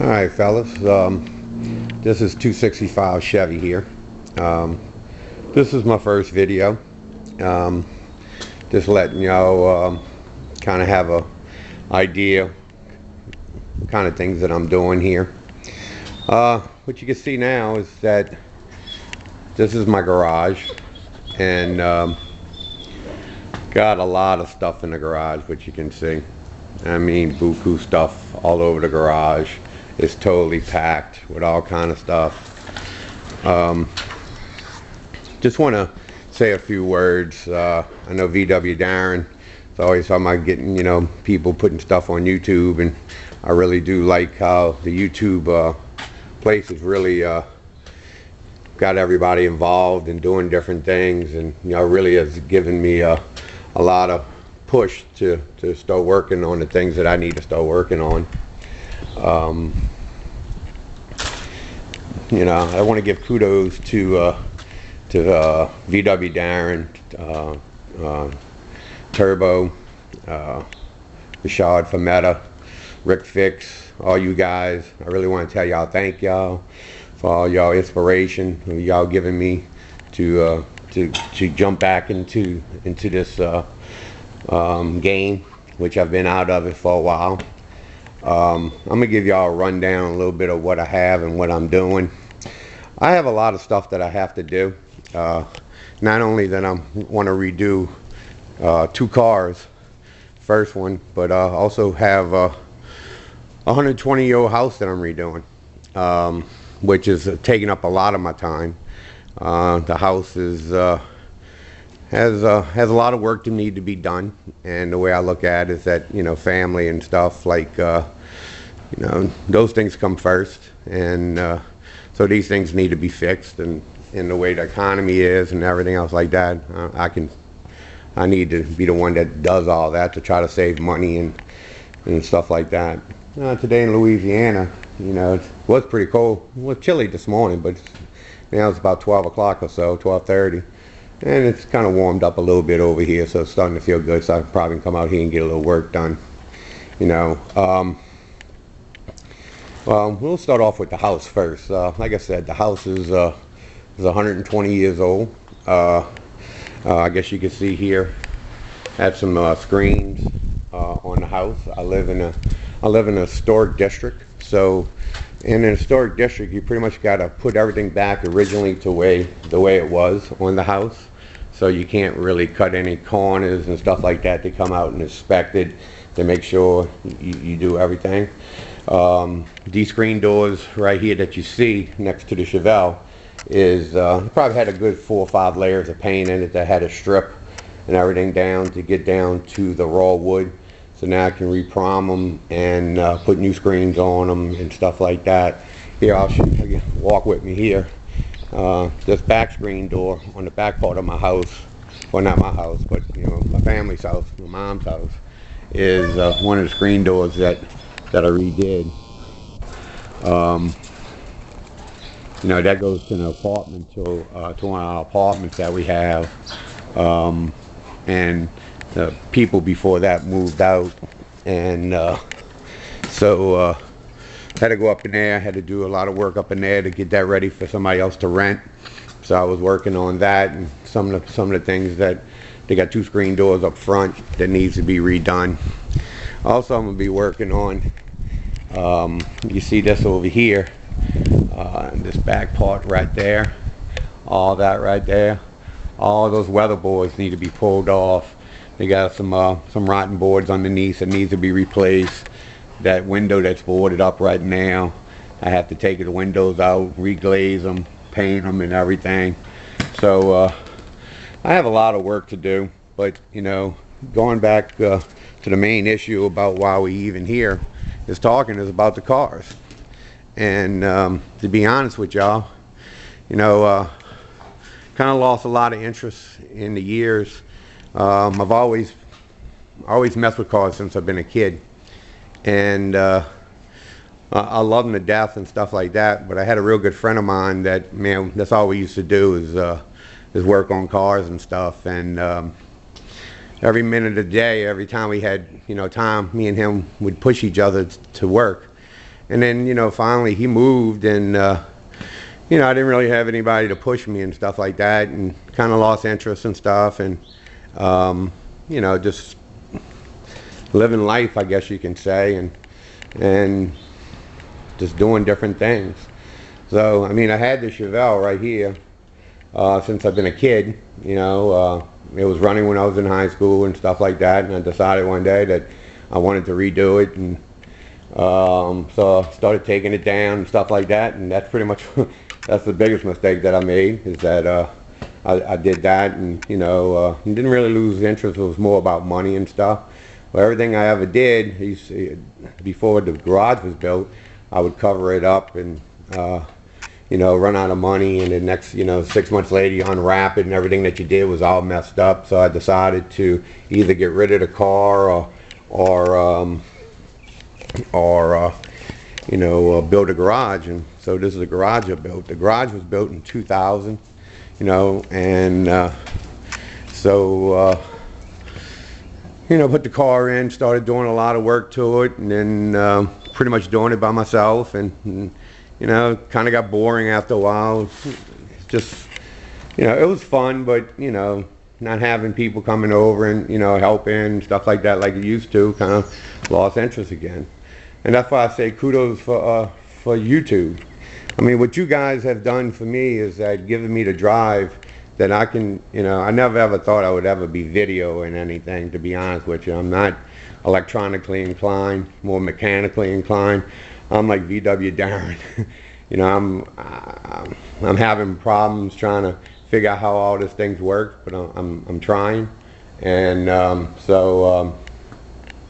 Alright fellas, this is 265 Chevy here. This is my first video. Just letting y'all kind of have a idea kind of things that I'm doing here. What you can see now is that this is my garage, and got a lot of stuff in the garage, which you can see. I mean, buku stuff all over the garage. It's totally packed with all kind of stuff. Just want to say a few words. I know VW Darren is always talking about getting, people putting stuff on YouTube, and I really do like how the YouTube place has really got everybody involved and doing different things, and really has given me a lot of push to start working on the things that I need to start working on. I want to give kudos to VW Darren, Turbo, Rashad Fametta, Rick Fix, all you guys. I really want to tell y'all thank y'all for all y'all inspiration y'all giving me to jump back into this game, which I've been out of it for a while. I'm gonna give y'all a rundown, a little bit of what I have and what I'm doing. I have a lot of stuff that I have to do. Not only that I want to redo 2 cars, first one, but also have a 120-year-old house that I'm redoing, which is taking up a lot of my time. The house is has a lot of work to need to be done, and the way I look at it is that family and stuff like those things come first, and so these things need to be fixed, and in the way the economy is and everything else like that, I need to be the one that does all that to try to save money and stuff like that. Today in Louisiana, it was pretty cold. It was chilly this morning, but now it's about 12 o'clock or so, 12:30. And it's kind of warmed up a little bit over here, so it's starting to feel good, so I can probably come out here and get a little work done. Well, we'll start off with the house first. Like I said, the house is 120 years old. I guess you can see here, have some screens on the house. I live in a historic district, so in a historic district, you pretty much got to put everything back originally to the way it was on the house. So you can't really cut any corners and stuff like that. They come out and inspect it to make sure you do everything. These screen doors right here that you see next to the Chevelle is probably had a good 4 or 5 layers of paint in it that had a strip and everything down to get down to the raw wood. So now I can reprom them and put new screens on them and stuff like that. Here, I'll show you, walk with me here. This back screen door on the back part of my house, well, not my house, but my family's house, my mom's house, is one of the screen doors that I redid. That goes to an apartment, to one of our apartments that we have, and the people before that moved out, and so had to go up in there, had to do a lot of work up in there to get that ready for somebody else to rent. So I was working on that, and some of the things that they got 2 screen doors up front that needs to be redone. Also, I'm gonna be working on, you see this over here, this back part right there, all that right there, all those weather boards need to be pulled off. They got some rotten boards underneath that needs to be replaced. That window that's boarded up right now, I have to take the windows out, reglaze them, paint them and everything. So I have a lot of work to do, but going back to the main issue about why we even here is about the cars. And to be honest with y'all, kind of lost a lot of interest in the years. I've always messed with cars since I've been a kid, and I love them to death and stuff like that. But I had a real good friend of mine that, man, that's all we used to do is work on cars and stuff. And every minute of the day, every time we had time, me and him would push each other to work. And then, you know, finally he moved, and you know, I didn't really have anybody to push me and stuff like that, and kind of lost interest and stuff, and you know, just living life, I guess you can say, and just doing different things. So, I mean, I had the Chevelle right here since I've been a kid. You know, it was running when I was in high school and stuff like that, and I decided one day that I wanted to redo it, and so I started taking it down and stuff like that, and that's pretty much that's the biggest mistake that I made, is that I did that, and you know, didn't really lose interest. It was more about money and stuff. But everything I ever did, before the garage was built, I would cover it up and you know, run out of money, and the next, you know, 6 months later you unwrap it and everything that you did was all messed up. So I decided to either get rid of the car or you know, build a garage. And so this is the garage I built. The garage was built in 2000, you know, and so you know, put the car in, started doing a lot of work to it, and then pretty much doing it by myself, and you know, kind of got boring after a while. It's just, you know, it was fun, but you know, not having people coming over and, you know, helping and stuff like that like you used to, kind of lost interest again. And that's why I say kudos for YouTube. I mean, what you guys have done for me is that given me the drive that I can, you know, I never ever thought I would ever be video in anything, to be honest with you. I'm not electronically inclined, more mechanically inclined. I'm like VW Darren. You know, I'm having problems trying to figure out how all this things work, but I'm trying, and so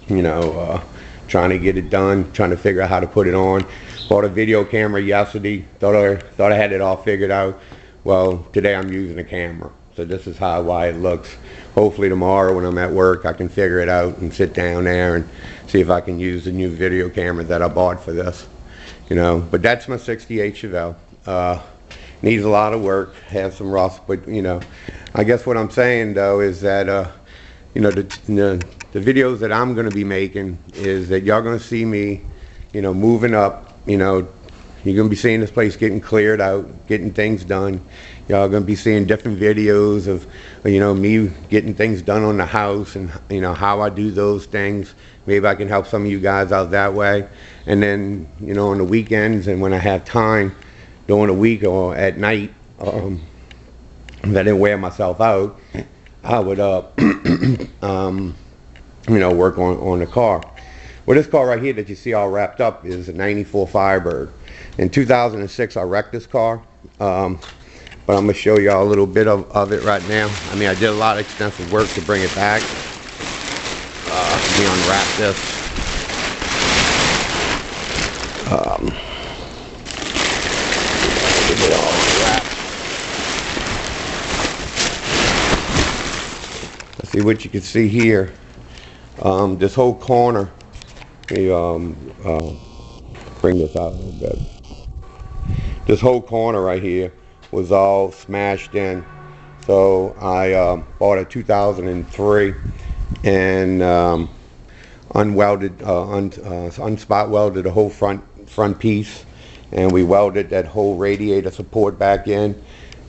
you know, trying to get it done, trying to figure out how to put it on. Bought a video camera yesterday. Thought I had it all figured out. Well, today I'm using a camera, so this is why it looks. Hopefully tomorrow when I'm at work I can figure it out and sit down there and see if I can use the new video camera that I bought for this. You know, but that's my 68 Chevelle. Needs a lot of work, has some rust, but you know, I guess what I'm saying though is that you know, the videos that I'm going to be making is that y'all going to see me, you know, moving up. You know, you're going to be seeing this place getting cleared out, getting things done. Y'all going to be seeing different videos of, you know, me getting things done on the house, and you know, how I do those things. Maybe I can help some of you guys out that way. And then, you know, on the weekends and when I have time during the week or at night, if I didn't wear myself out, I would you know, work on the car. Well, this car right here that you see all wrapped up is a 94 Firebird. In 2006 I wrecked this car, but I'm going to show y'all a little bit of it right now. I mean, I did a lot of extensive work to bring it back. Let me unwrap this. Get it all unwrapped. Let's see what you can see here. This whole corner, bring this out a little bit. This whole corner right here was all smashed in. So I bought a 2003 and unwelded, unspot welded the whole front piece, and we welded that whole radiator support back in,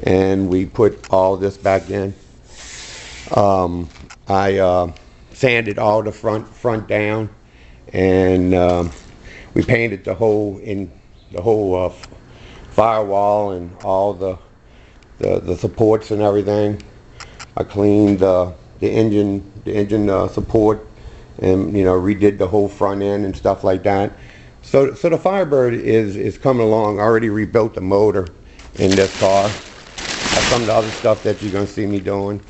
and we put all this back in. I sanded all the front down, and we painted the whole firewall and all the supports and everything. I cleaned the engine support, and you know, redid the whole front end and stuff like that. So the Firebird is coming along. I already rebuilt the motor in this car. Some of the other stuff that you're gonna see me doing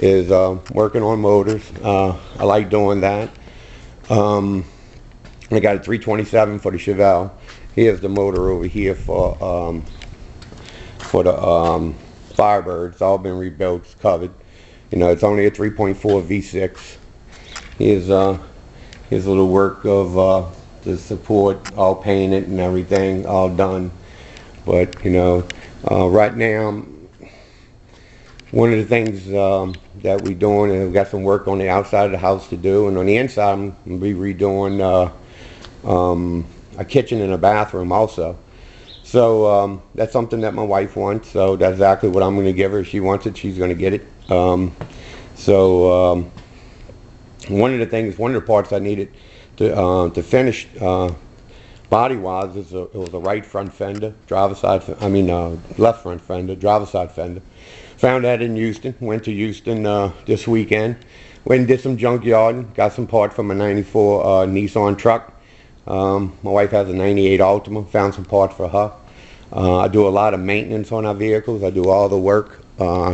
is working on motors. I like doing that. I got a 327 for the Chevelle. Here's the motor over here for the Firebird. It's all been rebuilt, it's covered. You know, it's only a 3.4 V6. Here's a little work of the support, all painted and everything, all done. But you know, right now, one of the things that we're doing, and we've got some work on the outside of the house to do, and on the inside I'm going to be redoing a kitchen and a bathroom also. So that's something that my wife wants. So that's exactly what I'm going to give her. If she wants it, she's going to get it. One of the parts I needed to finish body-wise it was a right front fender, left front fender, driver's side fender. Found that in Houston. Went to Houston this weekend. Went and did some junkyarding. Got some parts from a '94 Nissan truck. My wife has a '98 Altima. Found some parts for her. I do a lot of maintenance on our vehicles. I do all the work.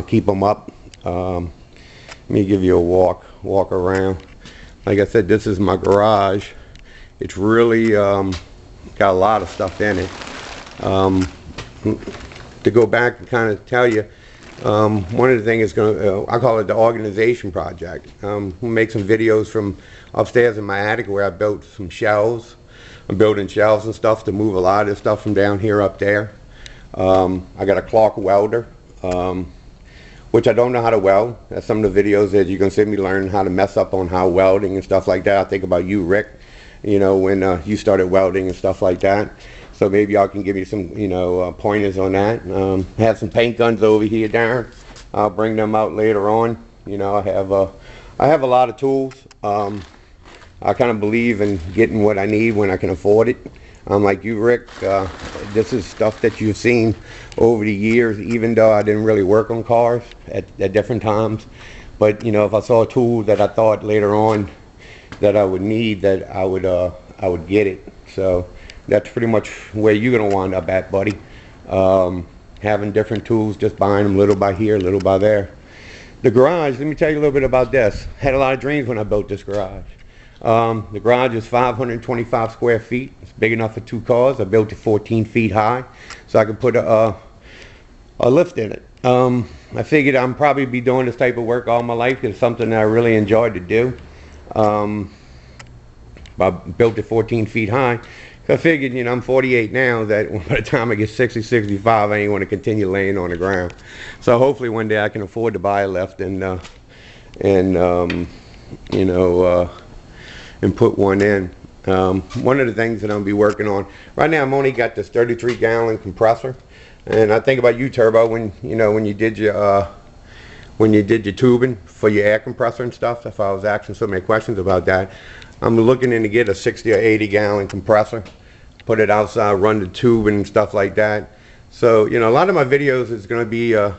Keep them up. Let me give you a walk around. Like I said, this is my garage. It's really got a lot of stuff in it. To go back and kind of tell you, one of the things is I call it the organization project. We'll make some videos from upstairs in my attic where I built some shelves. I'm building shelves and stuff to move a lot of this stuff from down here up there. I got a Clark welder, which I don't know how to weld. That's some of the videos that you can see me learn how to mess up on how welding and stuff like that. I think about you, Rick, you know, when you started welding and stuff like that. So maybe y'all can give me some, pointers on that. I have some paint guns over here, Darren. I'll bring them out later on. You know, I have a lot of tools. I kind of believe in getting what I need when I can afford it. Like you, Rick, this is stuff that you've seen over the years, even though I didn't really work on cars at different times. But, you know, if I saw a tool that I thought later on that I would need, that I would get it. So that's pretty much where you're going to wind up at, buddy. Having different tools, just buying them little by here, little by there. The garage, let me tell you a little bit about this. Had a lot of dreams when I built this garage. The garage is 525 square feet. It's big enough for 2 cars. I built it 14 feet high so I could put a lift in it. I figured I'm probably be doing this type of work all my life. It's something that I really enjoyed to do. I built it 14 feet high. I figured, you know, I'm 48 now, that by the time I get 60, 65, I ain't want to continue laying on the ground. So hopefully one day I can afford to buy a lift and put one in. One of the things that I'm gonna be working on right now, I'm only got this 33-gallon compressor, and I think about you, Turbo, when you did your tubing for your air compressor and stuff. That's why I was asking so many questions about that. I'm looking to get a 60 or 80-gallon compressor, put it outside, run the tube and stuff like that. So, you know, a lot of my videos is going to be, y'all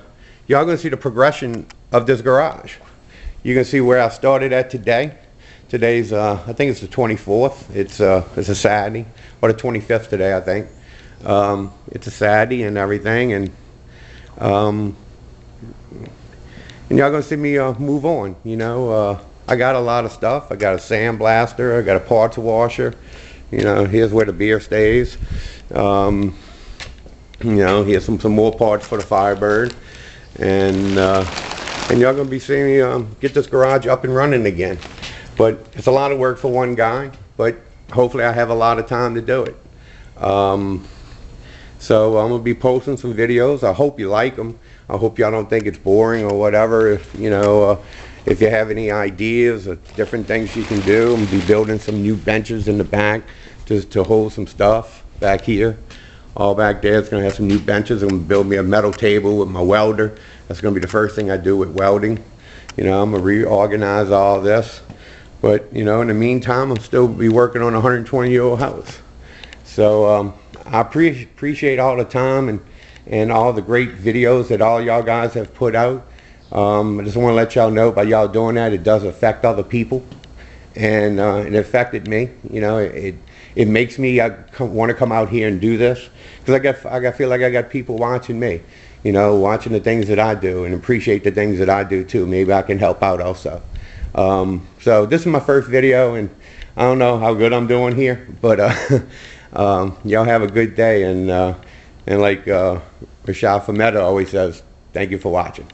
going to see the progression of this garage. You can see where I started at today. Today's, I think it's the 24th. It's a Saturday, or the 25th today, I think. It's a Saturday and everything, and y'all going to see me move on, you know. I got a lot of stuff. I got a sandblaster. I got a parts washer. You know, here's where the beer stays. You know, here's some more parts for the Firebird, and y'all gonna be seeing me get this garage up and running again. But it's a lot of work for one guy. But hopefully, I have a lot of time to do it. So I'm gonna be posting some videos. I hope you like them. I hope y'all don't think it's boring or whatever. If you know. If you have any ideas or different things you can do, I'm going to be building some new benches in the back just to hold some stuff back here. All back there, it's going to have some new benches. I'm going to build me a metal table with my welder. That's going to be the first thing I do with welding. You know, I'm going to reorganize all this. But, you know, in the meantime, I'm still be working on a 120-year-old house. So I appreciate all the time and all the great videos that all y'all guys have put out. I just want to let y'all know by y'all doing that, it does affect other people, and it affected me. You know, it makes me want to come out here and do this, because I feel like I got people watching me, you know, watching the things that I do and appreciate the things that I do too. Maybe I can help out also. So this is my first video, and I don't know how good I'm doing here, but y'all have a good day, and like Rashad Fametta always says, thank you for watching.